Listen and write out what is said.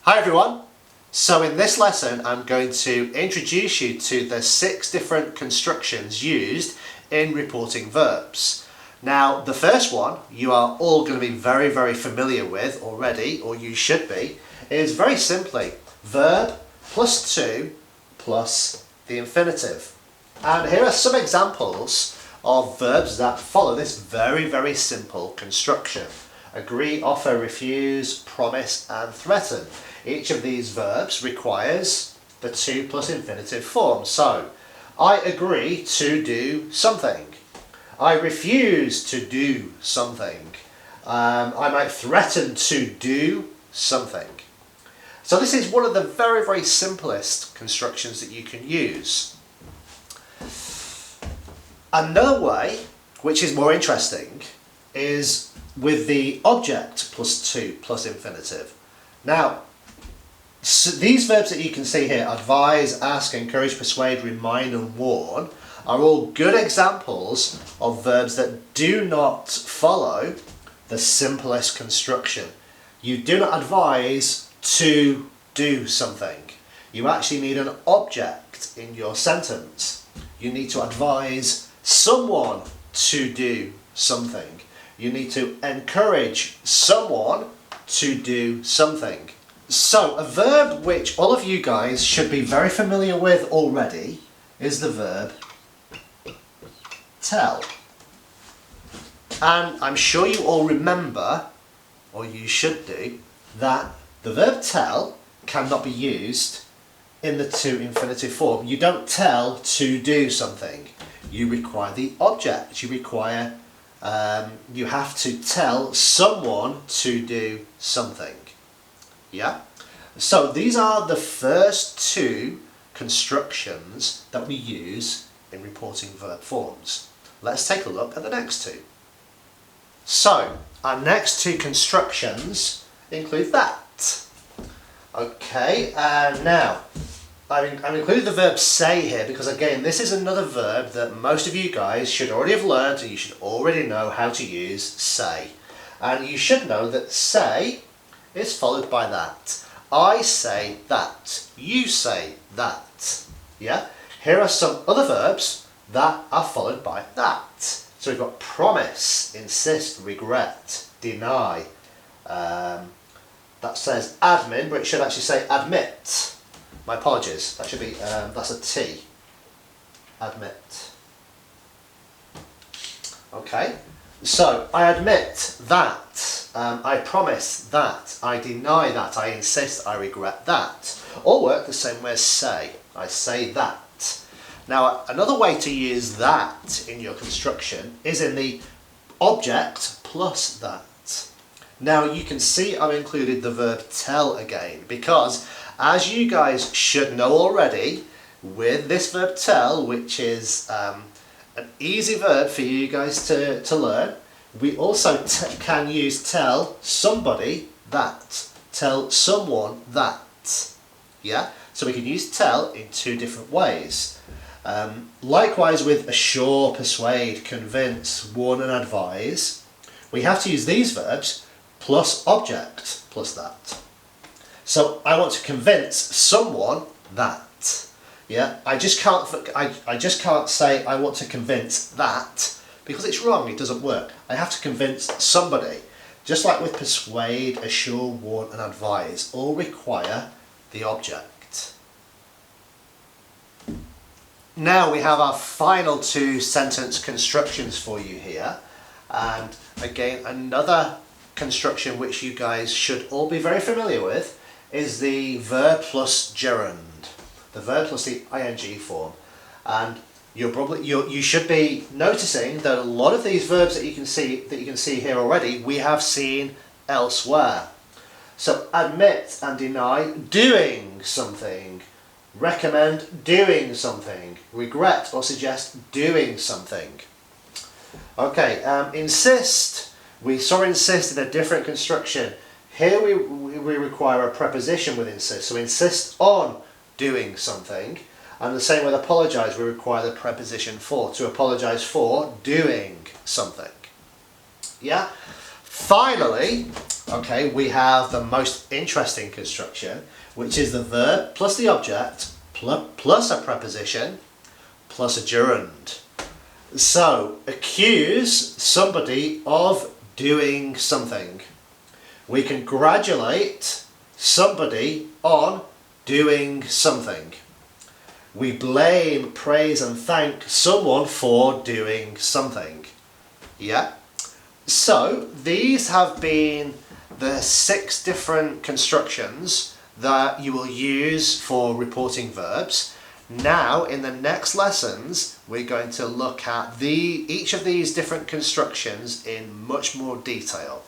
Hi everyone! So in this lesson I'm going to introduce you to the 6 different constructions used in reporting verbs. Now the first one you are all going to be very familiar with already, or you should be, is very simply verb plus to plus the infinitive. And here are some examples of verbs that follow this very simple construction. Agree, offer, refuse, promise and threaten. Each of these verbs requires the to plus infinitive form. So, I agree to do something. I refuse to do something. I might threaten to do something. So this is one of the very simplest constructions that you can use. Another way, which is more interesting, is with the object plus to plus infinitive. Now, so these verbs that you can see here, advise, ask, encourage, persuade, remind and warn, are all good examples of verbs that do not follow the simplest construction. You do not advise to do something. You actually need an object in your sentence. You need to advise someone to do something. You need to encourage someone to do something. So, a verb which all of you guys should be very familiar with already is the verb tell. And I'm sure you all remember, or you should do, that the verb tell cannot be used in the to infinitive form. You don't tell to do something. You require the object. You have to tell someone to do something. Yeah? So these are the first 2 constructions that we use in reporting verb forms. Let's take a look at the next 2. So, our next 2 constructions include that. Okay, now, I've included the verb say here because again, this is another verb that most of you guys should already have learned, and you should already know how to use say. And you should know that say is followed by that. I say that. You say that. Yeah? Here are some other verbs that are followed by that. So we've got promise, insist, regret, deny. That says admin, but it should actually say admit. My apologies. That should be, that's a T. Admit. Okay. So, I admit that, I promise that, I deny that, I insist, I regret that. All work the same way as say. I say that. Now, another way to use that in your construction is in the object plus that. Now, you can see I've included the verb tell again because, as you guys should know already, with this verb tell, which is an easy verb for you guys to learn, we also can use tell somebody that, tell someone that. Yeah? So we can use tell in 2 different ways. Likewise with assure, persuade, convince, warn and advise, we have to use these verbs plus object plus that. So I want to convince someone that. Yeah, I just can't say I want to convince that because it's wrong. It doesn't work. I have to convince somebody. Just like with persuade, assure, warn, and advise, all require the object. Now we have our final 2 sentence constructions for you here, and again another construction which you guys should all be very familiar with is the verb plus gerund. The verb plus the ing form, and you should be noticing that a lot of these verbs that you can see here already we have seen elsewhere. So admit and deny doing something, recommend doing something, regret or suggest doing something. Okay, insist. We saw insist in a different construction. Here we require a preposition with insist. So insist on doing something, and the same with apologise, we require the preposition for, to apologise for doing something. Yeah? Finally, Okay, we have the most interesting construction, which is the verb plus the object plus a preposition plus a gerund. So, accuse somebody of doing something. We congratulate somebody on doing something. We blame, praise and thank someone for doing something. Yeah? So, these have been the 6 different constructions that you will use for reporting verbs. Now, in the next lessons, we're going to look at each of these different constructions in much more detail.